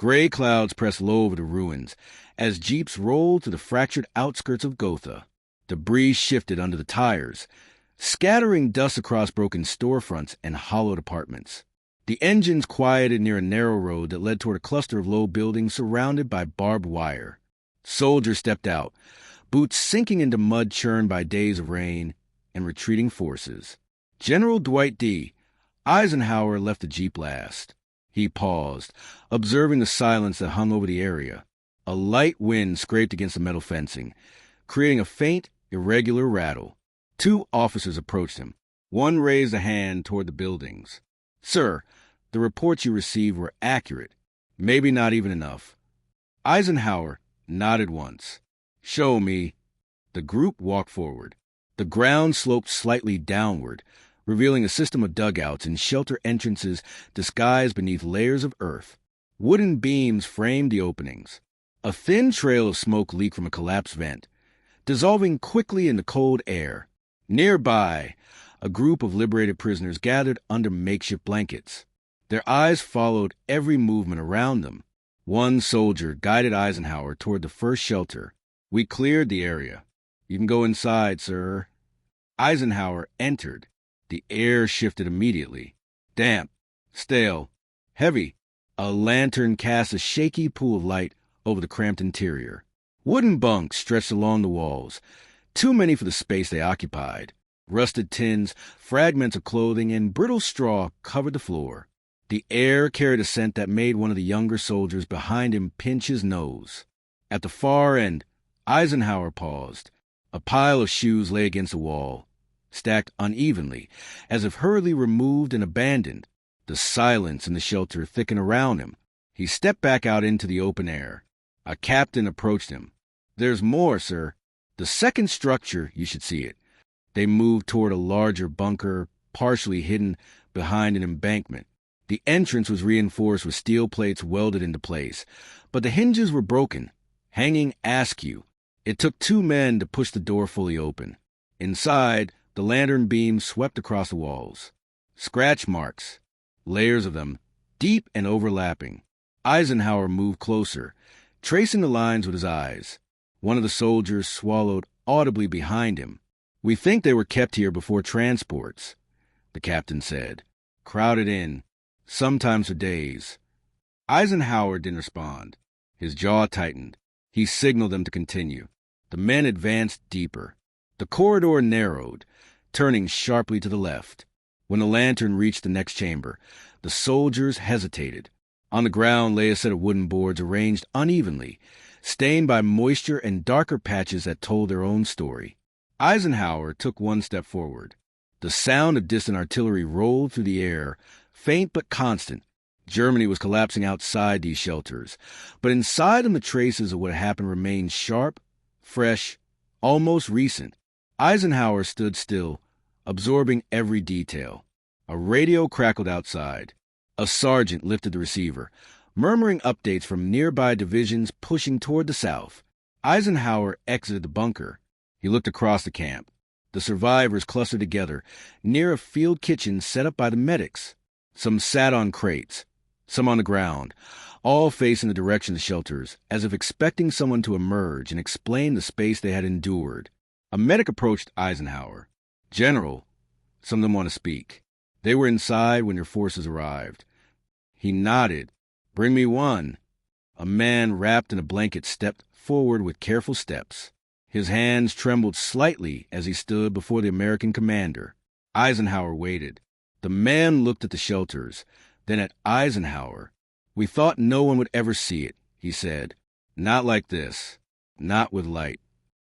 Gray clouds pressed low over the ruins as jeeps rolled through the fractured outskirts of Gotha. Debris shifted under the tires, scattering dust across broken storefronts and hollowed apartments. The engines quieted near a narrow road that led toward a cluster of low buildings surrounded by barbed wire. Soldiers stepped out, boots sinking into mud churned by days of rain and retreating forces. General Dwight D. Eisenhower left the jeep last. He paused, observing the silence that hung over the area. A light wind scraped against the metal fencing, creating a faint, irregular rattle. 2 officers approached him. One raised a hand toward the buildings. "Sir, the reports you received were accurate. Maybe not even enough." Eisenhower nodded once. "Show me." The group walked forward. The ground sloped slightly downward, revealing a system of dugouts and shelter entrances disguised beneath layers of earth. Wooden beams framed the openings. A thin trail of smoke leaked from a collapsed vent, dissolving quickly in the cold air. Nearby, a group of liberated prisoners gathered under makeshift blankets. Their eyes followed every movement around them. One soldier guided Eisenhower toward the first shelter. "We cleared the area. You can go inside, sir." Eisenhower entered. The air shifted immediately. Damp, stale, heavy. A lantern cast a shaky pool of light over the cramped interior. Wooden bunks stretched along the walls, too many for the space they occupied. Rusted tins, fragments of clothing, and brittle straw covered the floor. The air carried a scent that made one of the younger soldiers behind him pinch his nose. At the far end, Eisenhower paused. A pile of shoes lay against the wall, stacked unevenly, as if hurriedly removed and abandoned. The silence in the shelter thickened around him. He stepped back out into the open air. A captain approached him. "There's more, sir. The second structure, you should see it." They moved toward a larger bunker, partially hidden behind an embankment. The entrance was reinforced with steel plates welded into place, but the hinges were broken, hanging askew. It took 2 men to push the door fully open. Inside, the lantern beams swept across the walls. Scratch marks, layers of them, deep and overlapping. Eisenhower moved closer, tracing the lines with his eyes. One of the soldiers swallowed audibly behind him. "We think they were kept here before transports," the captain said. "Crowded in, sometimes for days." Eisenhower didn't respond. His jaw tightened. He signaled them to continue. The men advanced deeper. The corridor narrowed, turning sharply to the left. When the lantern reached the next chamber, the soldiers hesitated. On the ground lay a set of wooden boards arranged unevenly, stained by moisture and darker patches that told their own story. Eisenhower took one step forward. The sound of distant artillery rolled through the air, faint but constant. Germany was collapsing outside these shelters, but inside them the traces of what had happened remained sharp, fresh, almost recent. Eisenhower stood still, absorbing every detail. A radio crackled outside. A sergeant lifted the receiver, murmuring updates from nearby divisions pushing toward the south. Eisenhower exited the bunker. He looked across the camp. The survivors clustered together near a field kitchen set up by the medics. Some sat on crates, some on the ground, all facing the direction of the shelters, as if expecting someone to emerge and explain the space they had endured. A medic approached Eisenhower. "General, some of them want to speak. They were inside when your forces arrived." He nodded. "Bring me one." A man wrapped in a blanket stepped forward with careful steps. His hands trembled slightly as he stood before the American commander. Eisenhower waited. The man looked at the shelters, then at Eisenhower. "We thought no one would ever see it," he said. "Not like this. Not with light."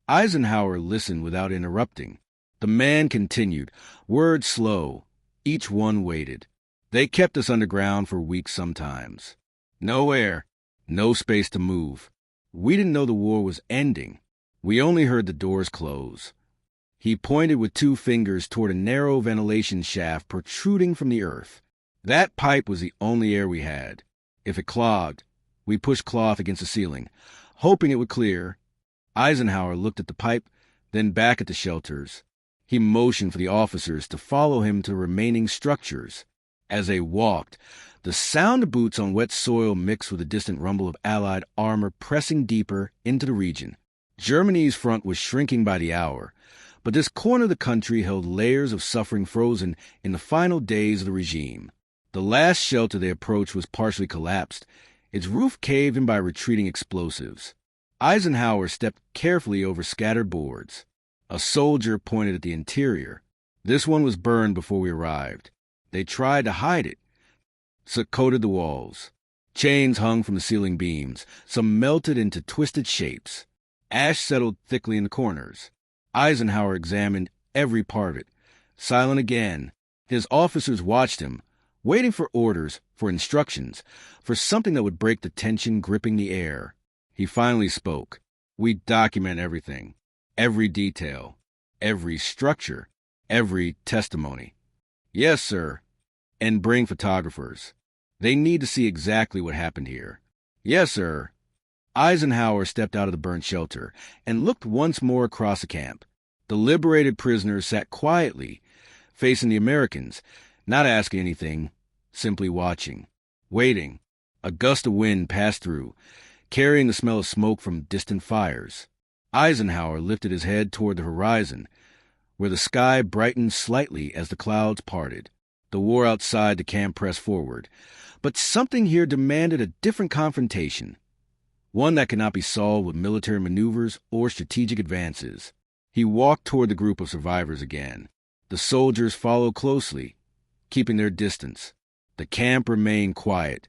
Eisenhower listened without interrupting. The man continued, words slow. Each one waited. "They kept us underground for weeks sometimes. No air, no space to move. We didn't know the war was ending. We only heard the doors close." He pointed with 2 fingers toward a narrow ventilation shaft protruding from the earth. "That pipe was the only air we had. If it clogged, we pushed cloth against the ceiling, hoping it would clear." Eisenhower looked at the pipe, then back at the shelters. He motioned for the officers to follow him to the remaining structures. As they walked, the sound of boots on wet soil mixed with the distant rumble of Allied armor pressing deeper into the region. Germany's front was shrinking by the hour, but this corner of the country held layers of suffering frozen in the final days of the regime. The last shelter they approached was partially collapsed, its roof caved in by retreating explosives. Eisenhower stepped carefully over scattered boards. A soldier pointed at the interior. This one was burned before we arrived. They tried to hide it. Soot coated the walls. Chains hung from the ceiling beams, some melted into twisted shapes. Ash settled thickly in the corners. Eisenhower examined every part of it. Silent again, his officers watched him, waiting for orders, for instructions, for something that would break the tension gripping the air. He finally spoke. "We document everything, every detail, every structure, every testimony." "Yes, sir." "And bring photographers. They need to see exactly what happened here." "Yes, sir." Eisenhower stepped out of the burnt shelter and looked once more across the camp. The liberated prisoners sat quietly, facing the Americans, not asking anything, simply watching, waiting. A gust of wind passed through, carrying the smell of smoke from distant fires. Eisenhower lifted his head toward the horizon, where the sky brightened slightly as the clouds parted. The war outside the camp pressed forward, but something here demanded a different confrontation, one that could not be solved with military maneuvers or strategic advances. He walked toward the group of survivors again. The soldiers followed closely, keeping their distance. The camp remained quiet,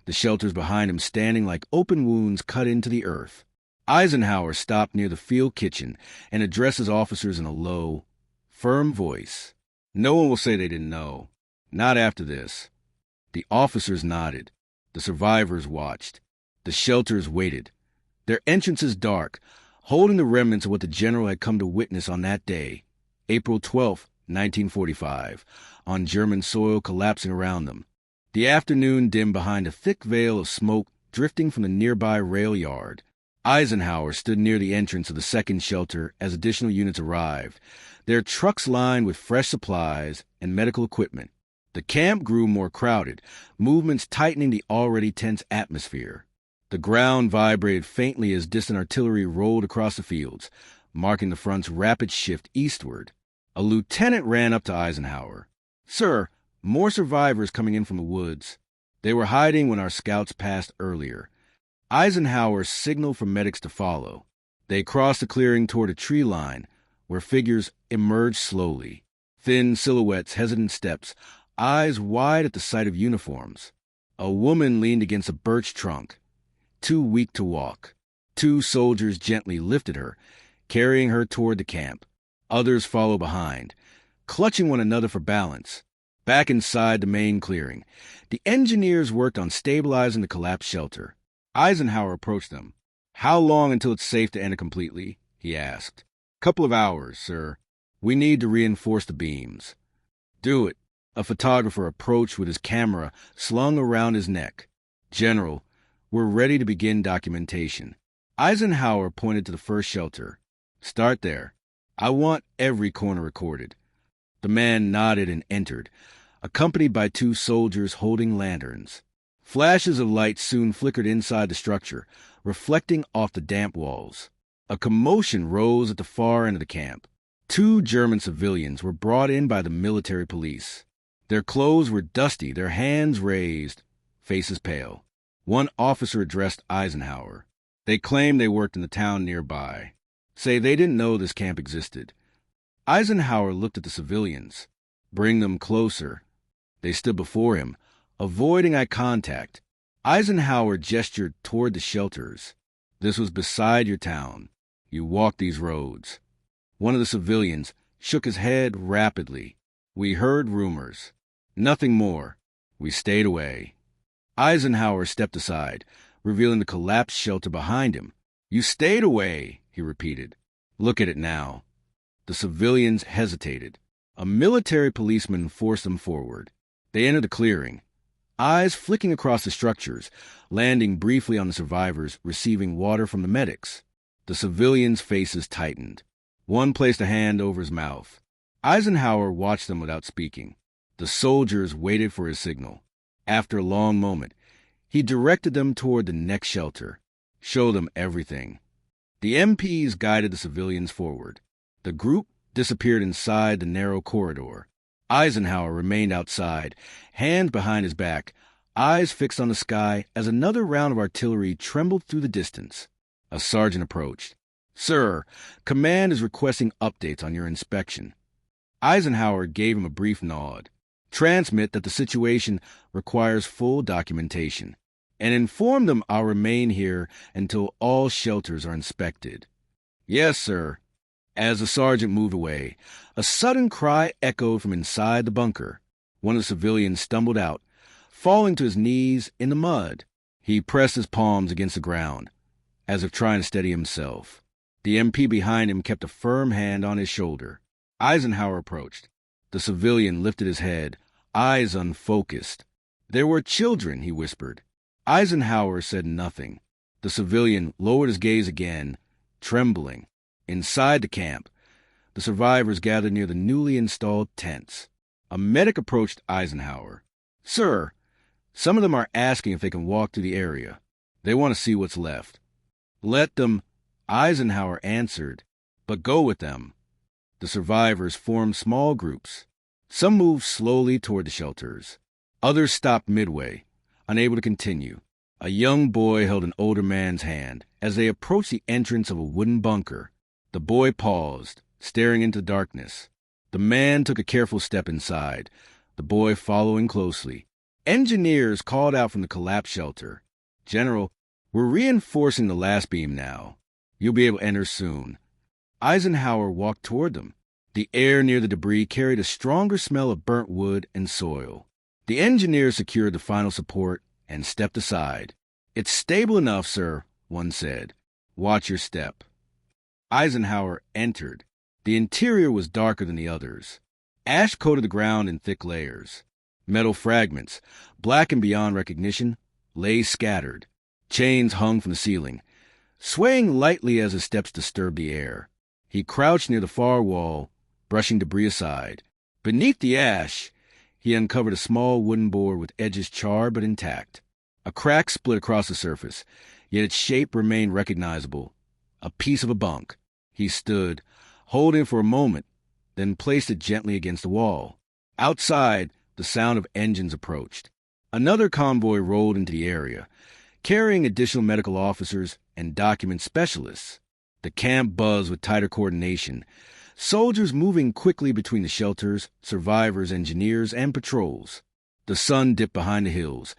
the shelters behind him standing like open wounds cut into the earth. Eisenhower stopped near the field kitchen and addressed his officers in a low, firm voice. "No one will say they didn't know. Not after this." The officers nodded. The survivors watched. The shelters waited, their entrances dark, holding the remnants of what the general had come to witness on that day, April 12, 1945, on German soil collapsing around them. The afternoon dimmed behind a thick veil of smoke drifting from the nearby rail yard. Eisenhower stood near the entrance of the second shelter as additional units arrived, their trucks lined with fresh supplies and medical equipment. The camp grew more crowded, movements tightening the already tense atmosphere. The ground vibrated faintly as distant artillery rolled across the fields, marking the front's rapid shift eastward. A lieutenant ran up to Eisenhower. "Sir, more survivors coming in from the woods. They were hiding when our scouts passed earlier." Eisenhower signaled for medics to follow. They crossed the clearing toward a tree line, where figures emerged slowly. Thin silhouettes, hesitant steps, eyes wide at the sight of uniforms. A woman leaned against a birch trunk, too weak to walk. Two soldiers gently lifted her, carrying her toward the camp. Others followed behind, clutching one another for balance. Back inside the main clearing, the engineers worked on stabilizing the collapsed shelter. Eisenhower approached them. "How long until it's safe to enter completely?" he asked. "Couple of hours, sir. We need to reinforce the beams." "Do it." A photographer approached with his camera slung around his neck. "General, we're ready to begin documentation." Eisenhower pointed to the first shelter. "Start there. I want every corner recorded." The man nodded and entered, accompanied by two soldiers holding lanterns. Flashes of light soon flickered inside the structure, reflecting off the damp walls. A commotion rose at the far end of the camp. Two German civilians were brought in by the military police. Their clothes were dusty, their hands raised, faces pale. One officer addressed Eisenhower. They claimed they worked in the town nearby. Say they didn't know this camp existed. Eisenhower looked at the civilians. "Bring them closer." They stood before him, avoiding eye contact. Eisenhower gestured toward the shelters. "This was beside your town. You walked these roads." One of the civilians shook his head rapidly. "We heard rumors. Nothing more. We stayed away." Eisenhower stepped aside, revealing the collapsed shelter behind him. "You stayed away," he repeated. "Look at it now." The civilians hesitated. A military policeman forced them forward. They entered the clearing, eyes flicking across the structures, landing briefly on the survivors, receiving water from the medics. The civilians' faces tightened. One placed a hand over his mouth. Eisenhower watched them without speaking. The soldiers waited for his signal. After a long moment, he directed them toward the next shelter, showed them everything. The MPs guided the civilians forward. The group disappeared inside the narrow corridor. Eisenhower remained outside, hands behind his back, eyes fixed on the sky as another round of artillery trembled through the distance. A sergeant approached. "Sir, command is requesting updates on your inspection." Eisenhower gave him a brief nod. "Transmit that the situation requires full documentation, and inform them I'll remain here until all shelters are inspected." "Yes, sir." As the sergeant moved away, a sudden cry echoed from inside the bunker. One of the civilians stumbled out, falling to his knees in the mud. He pressed his palms against the ground, as if trying to steady himself. The MP behind him kept a firm hand on his shoulder. Eisenhower approached. The civilian lifted his head, eyes unfocused. "There were children," he whispered. Eisenhower said nothing. The civilian lowered his gaze again, trembling. Inside the camp, the survivors gathered near the newly installed tents. A medic approached Eisenhower. "Sir, some of them are asking if they can walk through the area. They want to see what's left." "Let them," Eisenhower answered, "but go with them." The survivors formed small groups. Some moved slowly toward the shelters. Others stopped midway, unable to continue. A young boy held an older man's hand as they approached the entrance of a wooden bunker. The boy paused, staring into darkness. The man took a careful step inside, the boy following closely. Engineers called out from the collapsed shelter. "General, we're reinforcing the last beam now. You'll be able to enter soon." Eisenhower walked toward them. The air near the debris carried a stronger smell of burnt wood and soil. The engineers secured the final support and stepped aside. "It's stable enough, sir," one said. "Watch your step." Eisenhower entered. The interior was darker than the others. Ash coated the ground in thick layers. Metal fragments, blackened beyond recognition, lay scattered. Chains hung from the ceiling, swaying lightly as his steps disturbed the air. He crouched near the far wall, brushing debris aside. Beneath the ash, he uncovered a small wooden board with edges charred but intact. A crack split across the surface, yet its shape remained recognizable. A piece of a bunk. He stood, holding it for a moment, then placed it gently against the wall. Outside, the sound of engines approached. Another convoy rolled into the area, carrying additional medical officers and document specialists. The camp buzzed with tighter coordination, soldiers moving quickly between the shelters, survivors, engineers, and patrols. The sun dipped behind the hills,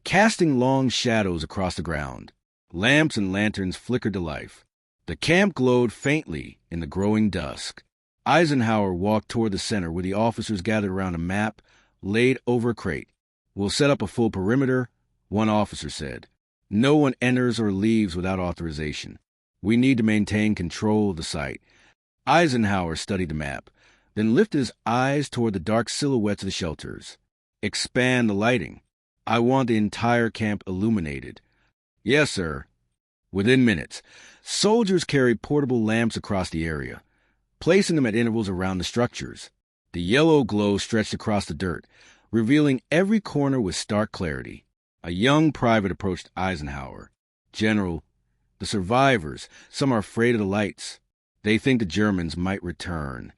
casting long shadows across the ground. Lamps and lanterns flickered to life. The camp glowed faintly in the growing dusk. Eisenhower walked toward the center where the officers gathered around a map laid over a crate. "We'll set up a full perimeter," one officer said. "No one enters or leaves without authorization. We need to maintain control of the site." Eisenhower studied the map, then lifted his eyes toward the dark silhouettes of the shelters. "Expand the lighting. I want the entire camp illuminated." "Yes, sir." Within minutes, soldiers carried portable lamps across the area, placing them at intervals around the structures. The yellow glow stretched across the dirt, revealing every corner with stark clarity. A young private approached Eisenhower. "General, the survivors, some are afraid of the lights. They think the Germans might return."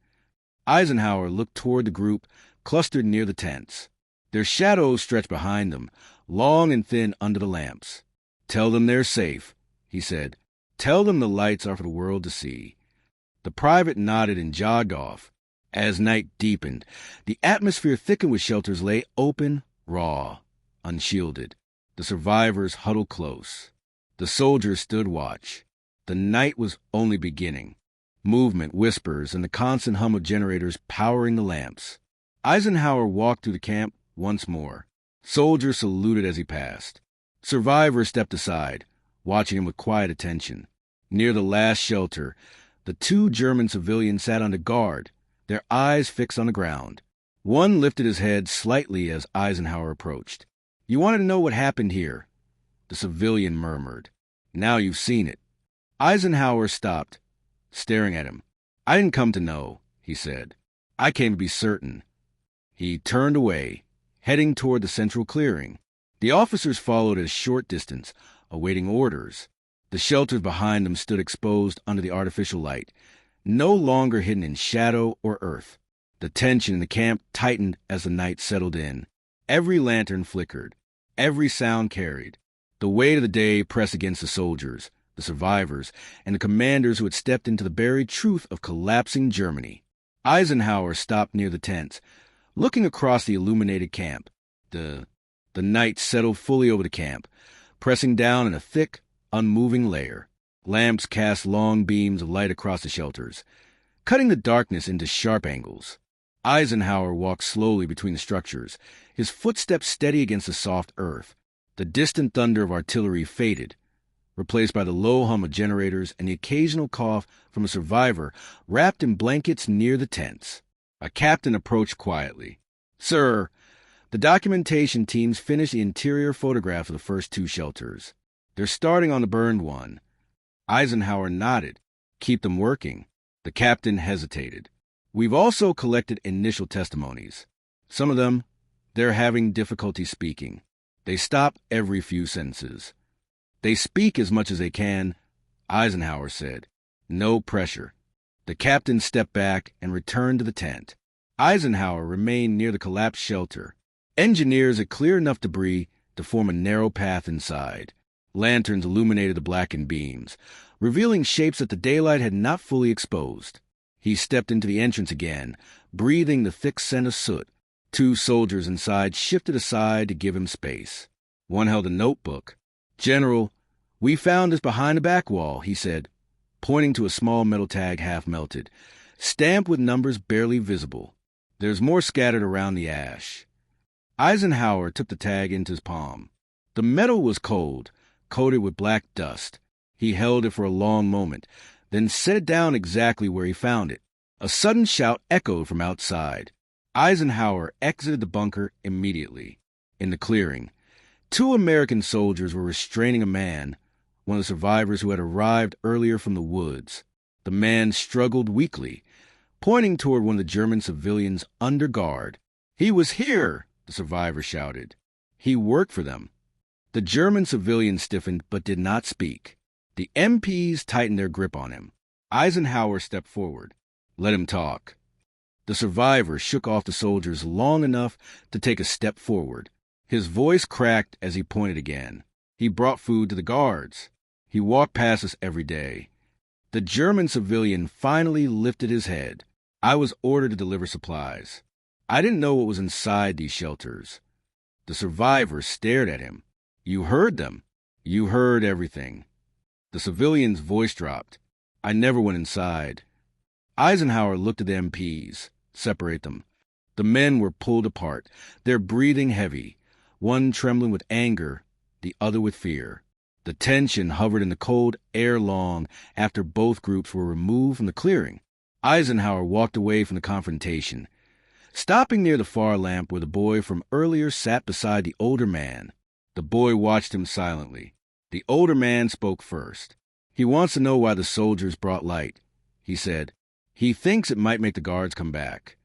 Eisenhower looked toward the group clustered near the tents. Their shadows stretched behind them, long and thin under the lamps. "Tell them they're safe," he said. "Tell them the lights are for the world to see." The private nodded and jogged off. As night deepened, the atmosphere thickened with shelters lay open, raw, unshielded. The survivors huddled close. The soldiers stood watch. The night was only beginning. Movement, whispers, and the constant hum of generators powering the lamps. Eisenhower walked through the camp once more. Soldiers saluted as he passed. Survivors stepped aside, watching him with quiet attention. Near the last shelter, the two German civilians sat under guard, their eyes fixed on the ground. One lifted his head slightly as Eisenhower approached. "You wanted to know what happened here," the civilian murmured. "Now you've seen it." Eisenhower stopped, staring at him. "I didn't come to know," he said. "I came to be certain." He turned away, heading toward the central clearing. The officers followed at a short distance, awaiting orders. The shelters behind them stood exposed under the artificial light, no longer hidden in shadow or earth. The tension in the camp tightened as the night settled in. Every lantern flickered, every sound carried. The weight of the day pressed against the soldiers, the survivors, and the commanders who had stepped into the buried truth of collapsing Germany. Eisenhower stopped near the tents, looking across the illuminated camp. The night settled fully over the camp, pressing down in a thick, unmoving layer. Lamps cast long beams of light across the shelters, cutting the darkness into sharp angles. Eisenhower walked slowly between the structures, his footsteps steady against the soft earth. The distant thunder of artillery faded, replaced by the low hum of generators and the occasional cough from a survivor wrapped in blankets near the tents. A captain approached quietly. "Sir, the documentation teams finished the interior photograph of the first two shelters. They're starting on the burned one." Eisenhower nodded. "Keep them working." The captain hesitated. "We've also collected initial testimonies. Some of them, they're having difficulty speaking. They stop every few sentences." "They speak as much as they can," Eisenhower said. "No pressure." The captain stepped back and returned to the tent. Eisenhower remained near the collapsed shelter. Engineers had cleared enough debris to form a narrow path inside. Lanterns illuminated the blackened beams, revealing shapes that the daylight had not fully exposed. He stepped into the entrance again, breathing the thick scent of soot. Two soldiers inside shifted aside to give him space. One held a notebook. "General, we found this behind the back wall," he said, pointing to a small metal tag half melted, stamped with numbers barely visible. "There's more scattered around the ash." Eisenhower took the tag into his palm. The metal was cold, coated with black dust. He held it for a long moment, then set it down exactly where he found it. A sudden shout echoed from outside. Eisenhower exited the bunker immediately. In the clearing, two American soldiers were restraining a man, one of the survivors who had arrived earlier from the woods. The man struggled weakly, pointing toward one of the German civilians under guard. "He was here," the survivor shouted. "He worked for them." The German civilian stiffened but did not speak. The MPs tightened their grip on him. Eisenhower stepped forward. "Let him talk." The survivor shook off the soldiers long enough to take a step forward. His voice cracked as he pointed again. "He brought food to the guards. He walked past us every day." The German civilian finally lifted his head. "I was ordered to deliver supplies. I didn't know what was inside these shelters." The survivor stared at him. "You heard them. You heard everything." The civilian's voice dropped. "I never went inside." Eisenhower looked at the MPs. "Separate them." The men were pulled apart, their breathing heavy, one trembling with anger, the other with fear. The tension hovered in the cold air long after both groups were removed from the clearing. Eisenhower walked away from the confrontation, stopping near the far lamp where the boy from earlier sat beside the older man. The boy watched him silently. The older man spoke first. "He wants to know why the soldiers brought light," he said. "He thinks it might make the guards come back."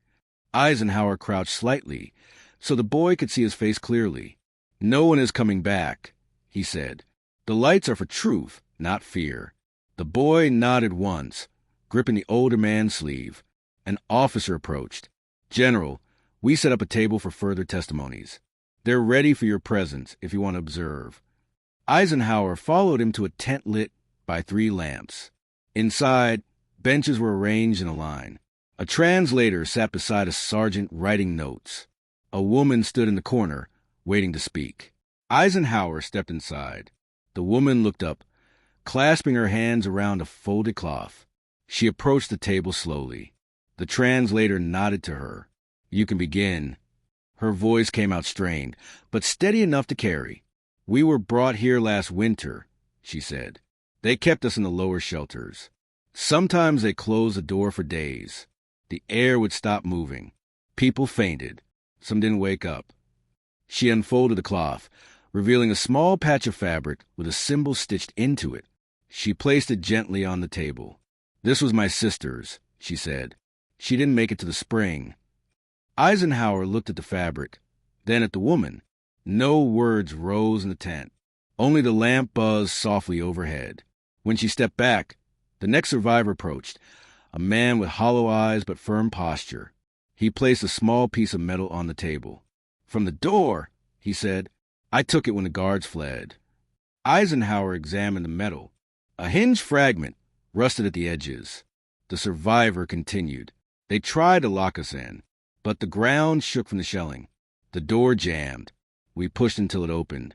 Eisenhower crouched slightly, so the boy could see his face clearly. "No one is coming back," he said. "The lights are for truth, not fear." The boy nodded once, gripping the older man's sleeve. An officer approached. "General, we set up a table for further testimonies. They're ready for your presence if you want to observe." Eisenhower followed him to a tent lit by 3 lamps. Inside, benches were arranged in a line. A translator sat beside a sergeant writing notes. A woman stood in the corner, waiting to speak. Eisenhower stepped inside. The woman looked up, clasping her hands around a folded cloth. She approached the table slowly. The translator nodded to her. "You can begin." Her voice came out strained, but steady enough to carry. "We were brought here last winter," she said. "They kept us in the lower shelters. Sometimes they closed the door for days. The air would stop moving. People fainted. Some didn't wake up." She unfolded the cloth, revealing a small patch of fabric with a symbol stitched into it. She placed it gently on the table. "This was my sister's," she said. "She didn't make it to the spring." Eisenhower looked at the fabric, then at the woman. No words rose in the tent. Only the lamp buzzed softly overhead. When she stepped back, the next survivor approached, a man with hollow eyes but firm posture. He placed a small piece of metal on the table. "From the door," he said. "I took it when the guards fled." Eisenhower examined the metal. A hinge fragment, rusted at the edges. The survivor continued. "They tried to lock us in, but the ground shook from the shelling. The door jammed. We pushed until it opened."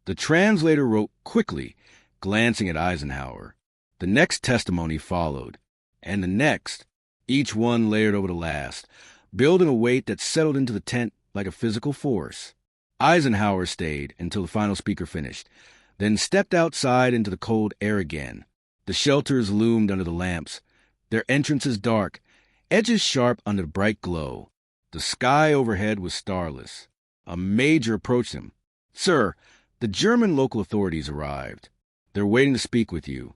The translator wrote quickly, glancing at Eisenhower. The next testimony followed, and the next, each one layered over the last, building a weight that settled into the tent like a physical force. Eisenhower stayed until the final speaker finished, then stepped outside into the cold air again. The shelters loomed under the lamps, their entrances dark, edges sharp under the bright glow. The sky overhead was starless. A major approached him. "Sir, the German local authorities arrived. They're waiting to speak with you."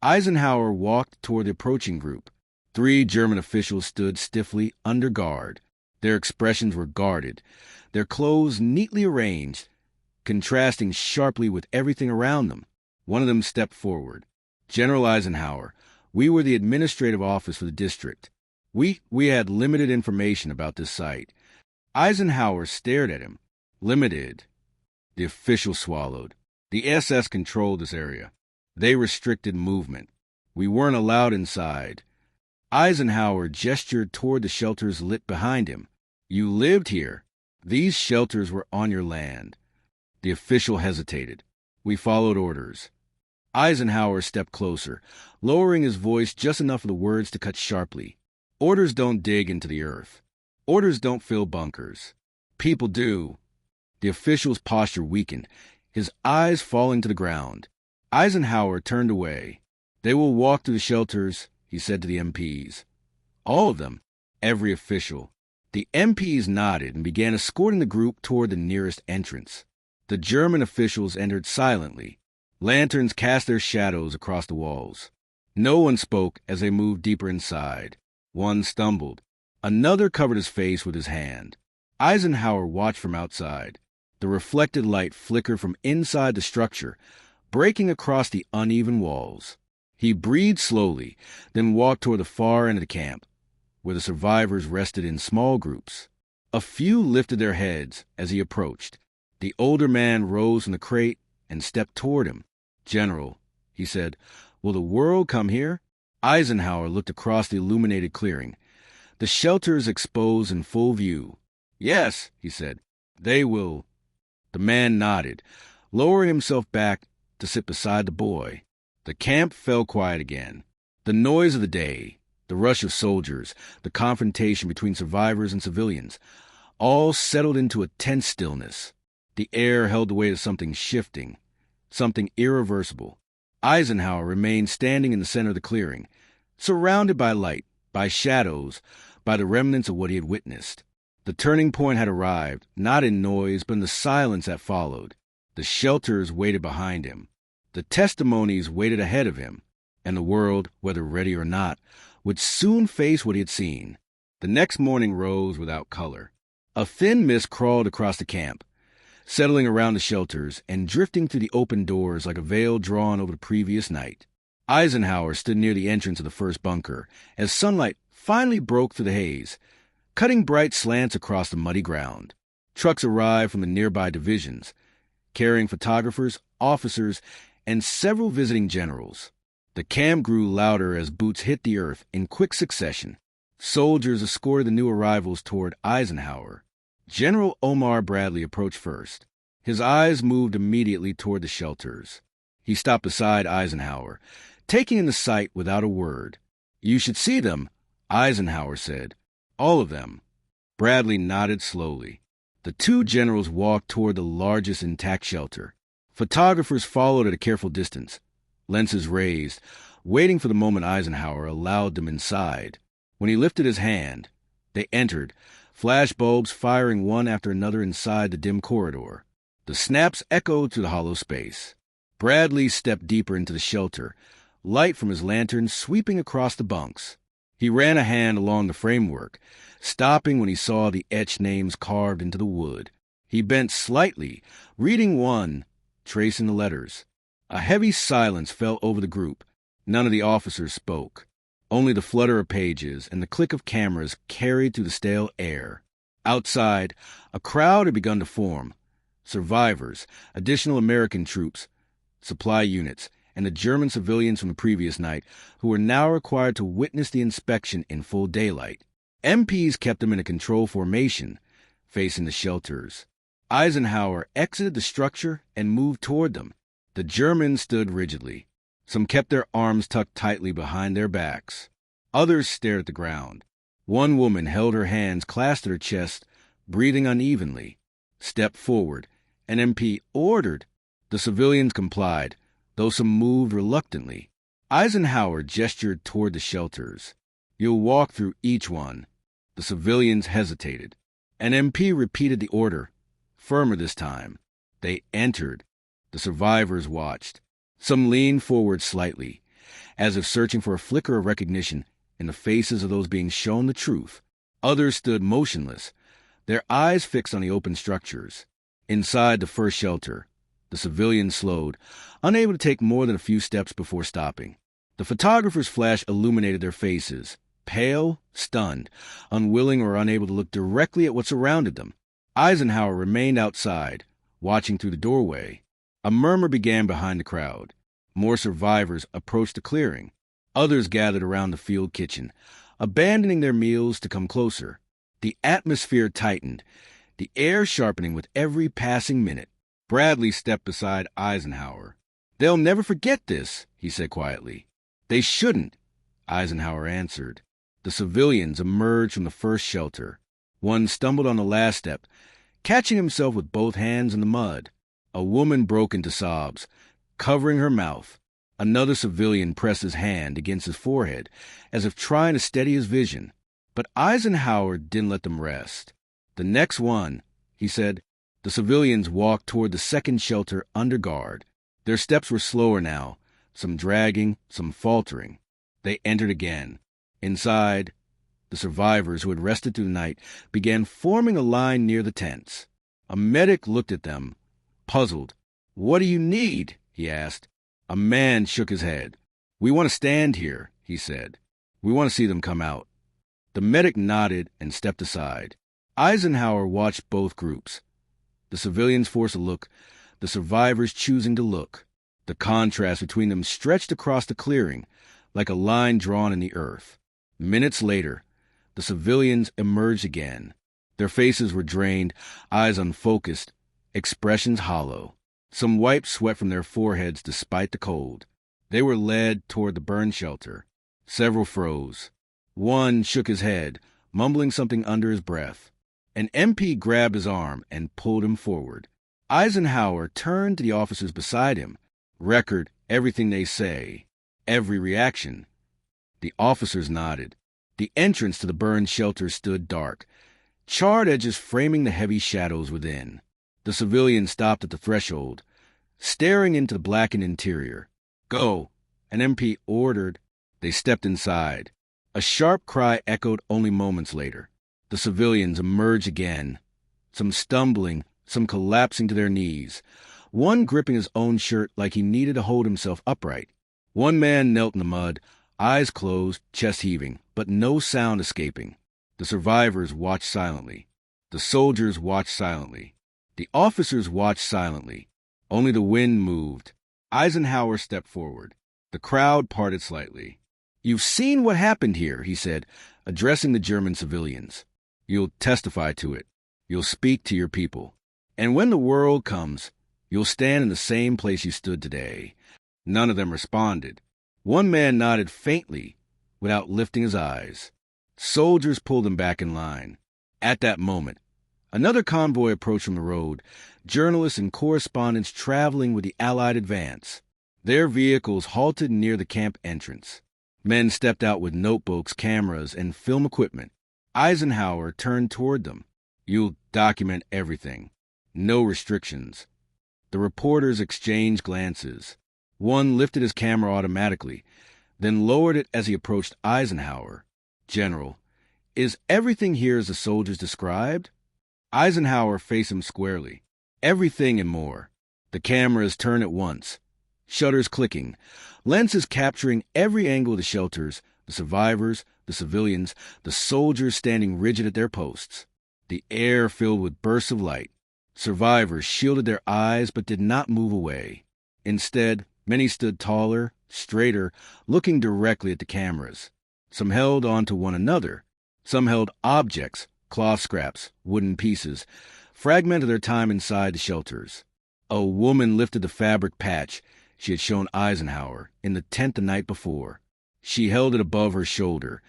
Eisenhower walked toward the approaching group. 3 German officials stood stiffly under guard. Their expressions were guarded, their clothes neatly arranged, contrasting sharply with everything around them. One of them stepped forward. "General Eisenhower, we were the administrative office for the district. We had limited information about this site." Eisenhower stared at him. "Limited." The official swallowed. "The SS controlled this area. They restricted movement. We weren't allowed inside." Eisenhower gestured toward the shelters lit behind him. "You lived here. These shelters were on your land." The official hesitated. "We followed orders." Eisenhower stepped closer, lowering his voice just enough for the words to cut sharply. "Orders don't dig into the earth. Orders don't fill bunkers. People do." The official's posture weakened, his eyes falling to the ground. Eisenhower turned away. "They will walk through the shelters," he said to the MPs. "All of them?" "Every official." The MPs nodded and began escorting the group toward the nearest entrance. The German officials entered silently. Lanterns cast their shadows across the walls. No one spoke as they moved deeper inside. One stumbled. Another covered his face with his hand. Eisenhower watched from outside. The reflected light flickered from inside the structure, breaking across the uneven walls. He breathed slowly, then walked toward the far end of the camp, where the survivors rested in small groups. A few lifted their heads as he approached. The older man rose from the crate and stepped toward him. "General," he said, "will the world come here?" Eisenhower looked across the illuminated clearing. The shelters exposed in full view. "Yes," he said, "they will." The man nodded, lowering himself back to sit beside the boy. The camp fell quiet again. The noise of the day, the rush of soldiers, the confrontation between survivors and civilians, all settled into a tense stillness. The air held the weight of something shifting, something irreversible. Eisenhower remained standing in the center of the clearing, surrounded by light, by shadows, by the remnants of what he had witnessed. The turning point had arrived, not in noise, but in the silence that followed. The shelters waited behind him. The testimonies waited ahead of him. And the world, whether ready or not, would soon face what he had seen. The next morning rose without color. A thin mist crawled across the camp, settling around the shelters and drifting through the open doors like a veil drawn over the previous night. Eisenhower stood near the entrance of the first bunker as sunlight finally broke through the haze, cutting bright slants across the muddy ground. Trucks arrived from the nearby divisions, carrying photographers, officers, and several visiting generals. The camp grew louder as boots hit the earth in quick succession. Soldiers escorted the new arrivals toward Eisenhower. General Omar Bradley approached first. His eyes moved immediately toward the shelters. He stopped beside Eisenhower, taking in the sight without a word. "You should see them," Eisenhower said. "All of them." Bradley nodded slowly. The 2 generals walked toward the largest intact shelter. Photographers followed at a careful distance, lenses raised, waiting for the moment Eisenhower allowed them inside. When he lifted his hand, they entered, flash bulbs firing one after another inside the dim corridor. The snaps echoed through the hollow space. Bradley stepped deeper into the shelter, light from his lantern sweeping across the bunks. He ran a hand along the framework, stopping when he saw the etched names carved into the wood. He bent slightly, reading one, tracing the letters. A heavy silence fell over the group. None of the officers spoke. Only the flutter of pages and the click of cameras carried through the stale air. Outside, a crowd had begun to form. Survivors, additional American troops, supply units, and the German civilians from the previous night, who were now required to witness the inspection in full daylight. MPs kept them in a control formation, facing the shelters. Eisenhower exited the structure and moved toward them. The Germans stood rigidly. Some kept their arms tucked tightly behind their backs. Others stared at the ground. One woman held her hands clasped at her chest, breathing unevenly. "Step forward," an MP ordered. The civilians complied, though some moved reluctantly. Eisenhower gestured toward the shelters. "You'll walk through each one." The civilians hesitated. An MP repeated the order, firmer this time. They entered. The survivors watched. Some leaned forward slightly, as if searching for a flicker of recognition in the faces of those being shown the truth. Others stood motionless, their eyes fixed on the open structures. Inside the first shelter, the civilians slowed, unable to take more than a few steps before stopping. The photographer's flash illuminated their faces, pale, stunned, unwilling or unable to look directly at what surrounded them. Eisenhower remained outside, watching through the doorway. A murmur began behind the crowd. More survivors approached the clearing. Others gathered around the field kitchen, abandoning their meals to come closer. The atmosphere tightened, the air sharpening with every passing minute. Bradley stepped beside Eisenhower. "They'll never forget this," he said quietly. "They shouldn't," Eisenhower answered. The civilians emerged from the first shelter. One stumbled on the last step, catching himself with both hands in the mud. A woman broke into sobs, covering her mouth. Another civilian pressed his hand against his forehead, as if trying to steady his vision. But Eisenhower didn't let them rest. "The next one," he said. The civilians walked toward the second shelter under guard. Their steps were slower now, some dragging, some faltering. They entered again. Inside, the survivors who had rested through the night began forming a line near the tents. A medic looked at them, puzzled. "What do you need?" he asked. A man shook his head. "We want to stand here," he said. "We want to see them come out." The medic nodded and stepped aside. Eisenhower watched both groups. The civilians forced a look, the survivors choosing to look. The contrast between them stretched across the clearing, like a line drawn in the earth. Minutes later, the civilians emerged again. Their faces were drained, eyes unfocused, expressions hollow. Some wiped sweat from their foreheads despite the cold. They were led toward the burn shelter. Several froze. One shook his head, mumbling something under his breath. An MP grabbed his arm and pulled him forward. Eisenhower turned to the officers beside him. "Record everything they say, every reaction." The officers nodded. The entrance to the burned shelter stood dark, charred edges framing the heavy shadows within. The civilians stopped at the threshold, staring into the blackened interior. "Go," an MP ordered. They stepped inside. A sharp cry echoed only moments later. The civilians emerged again, some stumbling, some collapsing to their knees, one gripping his own shirt like he needed to hold himself upright. One man knelt in the mud, eyes closed, chest heaving, but no sound escaping. The survivors watched silently. The soldiers watched silently. The officers watched silently. Only the wind moved. Eisenhower stepped forward. The crowd parted slightly. "You've seen what happened here," he said, addressing the German civilians. "You'll testify to it. You'll speak to your people. And when the world comes, you'll stand in the same place you stood today." None of them responded. One man nodded faintly, without lifting his eyes. Soldiers pulled him back in line. At that moment, another convoy approached from the road, journalists and correspondents traveling with the Allied advance. Their vehicles halted near the camp entrance. Men stepped out with notebooks, cameras, and film equipment. Eisenhower turned toward them. "You'll document everything. No restrictions." The reporters exchanged glances. One lifted his camera automatically, then lowered it as he approached Eisenhower. "General, is everything here as the soldiers described?" Eisenhower faced him squarely. "Everything and more." The cameras turn at once, shutters clicking, lenses capturing every angle of the shelters, the survivors, the civilians, the soldiers standing rigid at their posts. The air filled with bursts of light. Survivors shielded their eyes but did not move away. Instead, many stood taller, straighter, looking directly at the cameras. Some held on to one another. Some held objects, cloth scraps, wooden pieces, fragment of their time inside the shelters. A woman lifted the fabric patch she had shown Eisenhower in the tent the night before. She held it above her shoulder,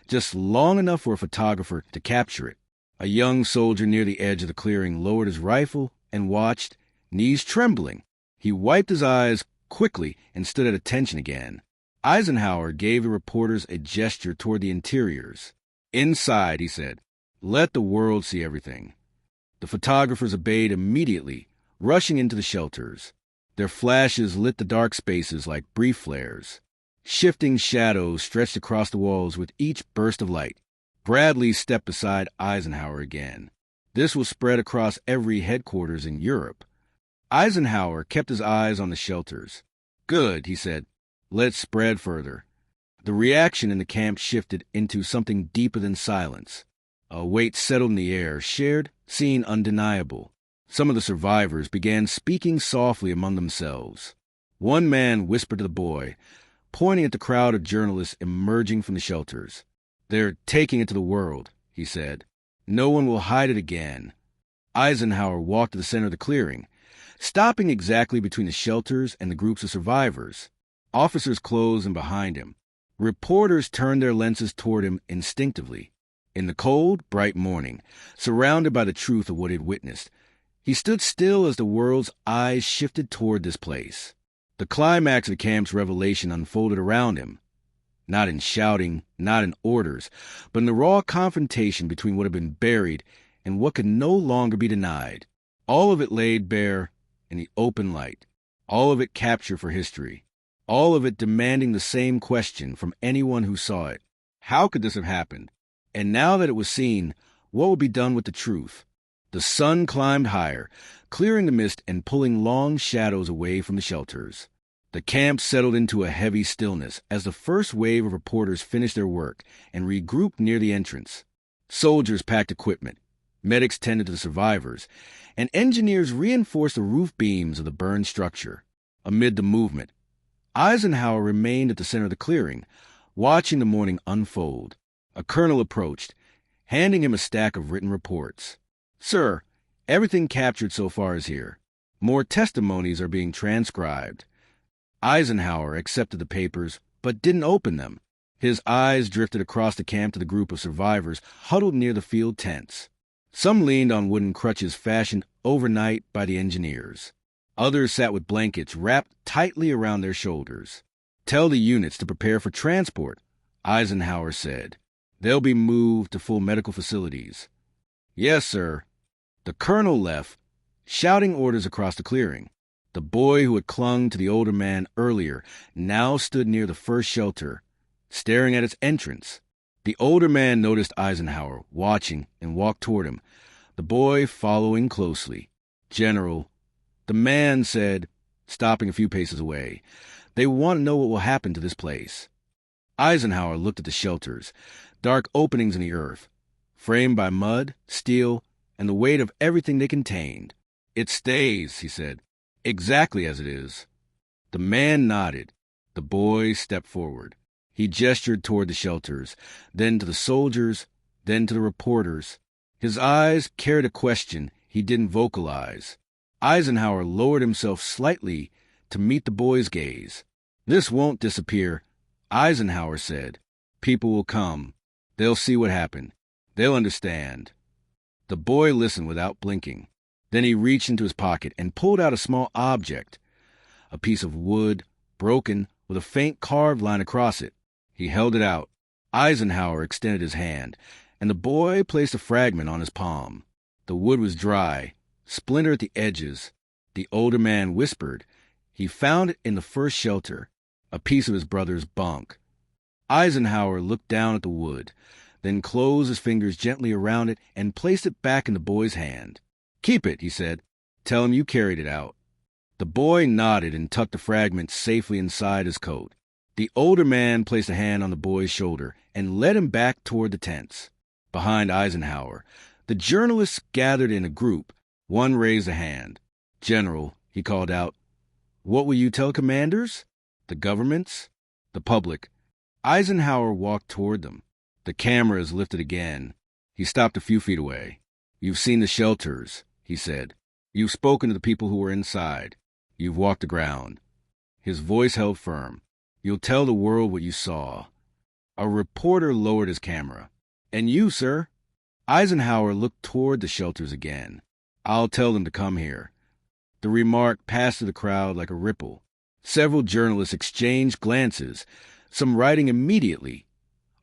just long enough for a photographer to capture it. A young soldier near the edge of the clearing lowered his rifle and watched, knees trembling. He wiped his eyes quickly and stood at attention again. Eisenhower gave the reporters a gesture toward the interiors. "Inside," he said. "Let the world see everything." The photographers obeyed immediately, rushing into the shelters. Their flashes lit the dark spaces like brief flares. Shifting shadows stretched across the walls with each burst of light. Bradley stepped beside Eisenhower again. This was spread across every headquarters in Europe. Eisenhower kept his eyes on the shelters. "Good," he said. "Let's spread further." The reaction in the camp shifted into something deeper than silence. A weight settled in the air, shared, seen, undeniable. Some of the survivors began speaking softly among themselves. One man whispered to the boy, pointing at the crowd of journalists emerging from the shelters. "They're taking it to the world," he said. "No one will hide it again." Eisenhower walked to the center of the clearing, stopping exactly between the shelters and the groups of survivors. Officers closed in behind him. Reporters turned their lenses toward him instinctively. In the cold, bright morning, surrounded by the truth of what he had witnessed, he stood still as the world's eyes shifted toward this place. The climax of the camp's revelation unfolded around him, not in shouting, not in orders, but in the raw confrontation between what had been buried and what could no longer be denied. All of it laid bare in the open light, all of it captured for history, all of it demanding the same question from anyone who saw it. How could this have happened? And now that it was seen, what would be done with the truth? The sun climbed higher, clearing the mist and pulling long shadows away from the shelters. The camp settled into a heavy stillness as the first wave of reporters finished their work and regrouped near the entrance. Soldiers packed equipment, medics tended to the survivors, and engineers reinforced the roof beams of the burned structure. Amid the movement, Eisenhower remained at the center of the clearing, watching the morning unfold. A colonel approached, handing him a stack of written reports. "Sir, everything captured so far is here. More testimonies are being transcribed." Eisenhower accepted the papers, but didn't open them. His eyes drifted across the camp to the group of survivors huddled near the field tents. Some leaned on wooden crutches fashioned overnight by the engineers. Others sat with blankets wrapped tightly around their shoulders. "Tell the units to prepare for transport," Eisenhower said. "They'll be moved to full medical facilities." "Yes, sir." The colonel left, shouting orders across the clearing. The boy who had clung to the older man earlier now stood near the first shelter, staring at its entrance. The older man noticed Eisenhower watching and walked toward him, the boy following closely. "General," the man said, stopping a few paces away, "they want to know what will happen to this place." Eisenhower looked at the shelters, dark openings in the earth, framed by mud, steel, and the weight of everything they contained. "It stays," he said, "exactly as it is." The man nodded. The boy stepped forward. He gestured toward the shelters, then to the soldiers, then to the reporters. His eyes carried a question he didn't vocalize. Eisenhower lowered himself slightly to meet the boy's gaze. "This won't disappear," Eisenhower said. "People will come. They'll see what happened. They'll understand." The boy listened without blinking. Then he reached into his pocket and pulled out a small object, a piece of wood, broken, with a faint carved line across it. He held it out. Eisenhower extended his hand, and the boy placed a fragment on his palm. The wood was dry, splintered at the edges. The older man whispered he found it in the first shelter, a piece of his brother's bunk. Eisenhower looked down at the wood, then closed his fingers gently around it and placed it back in the boy's hand. "Keep it," he said. "Tell him you carried it out." The boy nodded and tucked the fragment safely inside his coat. The older man placed a hand on the boy's shoulder and led him back toward the tents. Behind Eisenhower, the journalists gathered in a group. One raised a hand. "General," he called out, "what will you tell commanders? The governments? The public?" Eisenhower walked toward them. The cameras lifted again. He stopped a few feet away. "You've seen the shelters," he said. "You've spoken to the people who were inside. You've walked the ground." His voice held firm. "You'll tell the world what you saw." A reporter lowered his camera. "And you, sir?" Eisenhower looked toward the shelters again. "I'll tell them to come here." The remark passed through the crowd like a ripple. Several journalists exchanged glances, some writing immediately,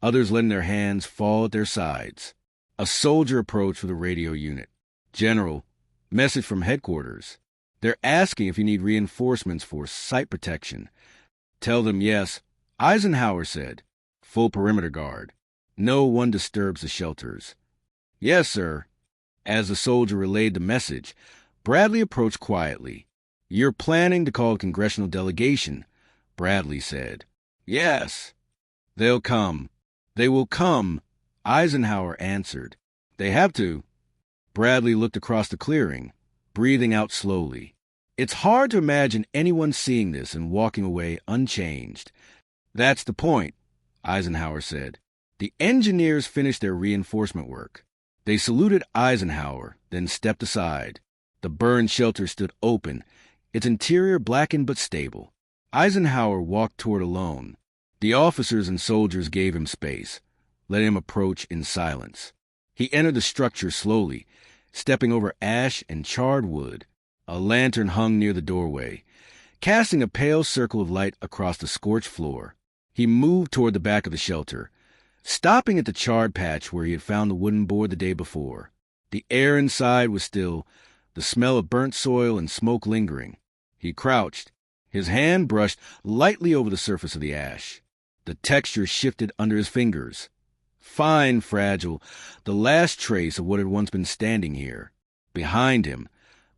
others letting their hands fall at their sides. A soldier approached with a radio unit. "General, message from headquarters. They're asking if you need reinforcements for site protection." "Tell them yes," Eisenhower said. "Full perimeter guard. No one disturbs the shelters." "Yes, sir." As the soldier relayed the message, Bradley approached quietly. "You're planning to call a congressional delegation," Bradley said. "Yes." "They'll come. They will come," Eisenhower answered. "They have to." Bradley looked across the clearing, breathing out slowly. "It's hard to imagine anyone seeing this and walking away unchanged." "That's the point," Eisenhower said. The engineers finished their reinforcement work. They saluted Eisenhower, then stepped aside. The burned shelter stood open, its interior blackened but stable. Eisenhower walked toward alone. The officers and soldiers gave him space, letting him approach in silence. He entered the structure slowly, stepping over ash and charred wood. A lantern hung near the doorway, casting a pale circle of light across the scorched floor. He moved toward the back of the shelter, stopping at the charred patch where he had found the wooden board the day before. The air inside was still, the smell of burnt soil and smoke lingering. He crouched. His hand brushed lightly over the surface of the ash. The texture shifted under his fingers. Fine, fragile, the last trace of what had once been standing here. Behind him,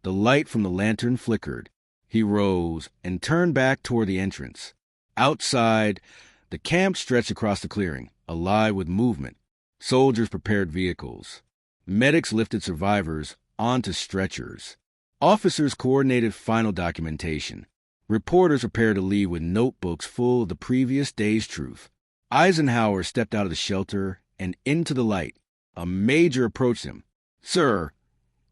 the light from the lantern flickered. He rose and turned back toward the entrance. Outside, the camp stretched across the clearing, alive with movement. Soldiers prepared vehicles. Medics lifted survivors onto stretchers. Officers coordinated final documentation. Reporters prepared to leave with notebooks full of the previous day's truth. Eisenhower stepped out of the shelter and into the light. A major approached him. "Sir,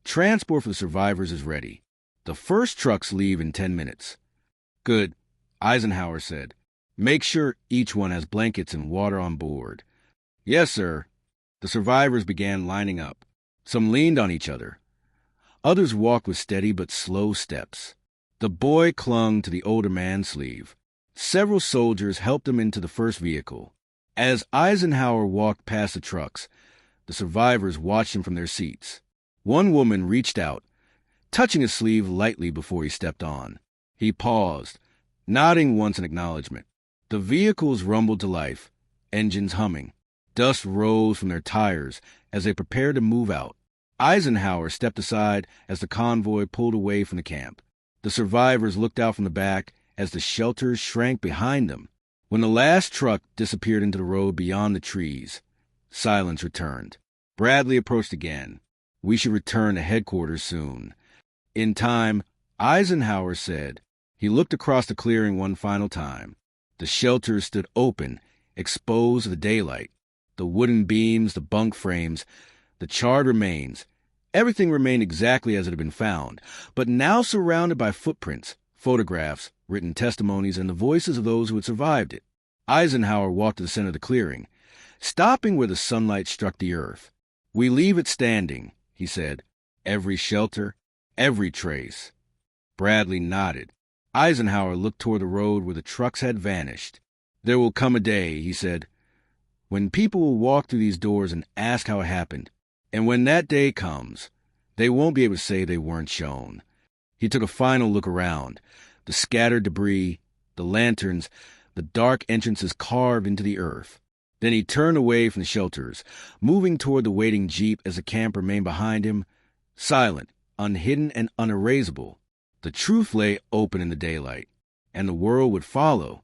transport for the survivors is ready. The first trucks leave in 10 minutes. "Good," Eisenhower said. "Make sure each one has blankets and water on board." "Yes, sir." The survivors began lining up. Some leaned on each other. Others walked with steady but slow steps. The boy clung to the older man's sleeve. Several soldiers helped him into the first vehicle. As Eisenhower walked past the trucks, the survivors watched him from their seats. One woman reached out, touching his sleeve lightly before he stepped on. He paused, nodding once in acknowledgement. The vehicles rumbled to life, engines humming. Dust rose from their tires as they prepared to move out. Eisenhower stepped aside as the convoy pulled away from the camp. The survivors looked out from the back as the shelters shrank behind them. When the last truck disappeared into the road beyond the trees, silence returned. Bradley approached again. "We should return to headquarters soon." In time, Eisenhower said. He looked across the clearing one final time. The shelters stood open, exposed to the daylight. The wooden beams, the bunk frames, the charred remains. Everything remained exactly as it had been found, but now surrounded by footprints, photographs, written testimonies, and the voices of those who had survived it. Eisenhower walked to the center of the clearing, stopping where the sunlight struck the earth. "We leave it standing," he said. "Every shelter, every trace." Bradley nodded. Eisenhower looked toward the road where the trucks had vanished. "There will come a day," he said, "when people will walk through these doors and ask how it happened. And when that day comes, they won't be able to say they weren't shown." He took a final look around. The scattered debris, the lanterns, the dark entrances carved into the earth. Then he turned away from the shelters, moving toward the waiting Jeep as the camp remained behind him, silent, unhidden, and unerasable. The truth lay open in the daylight, and the world would follow,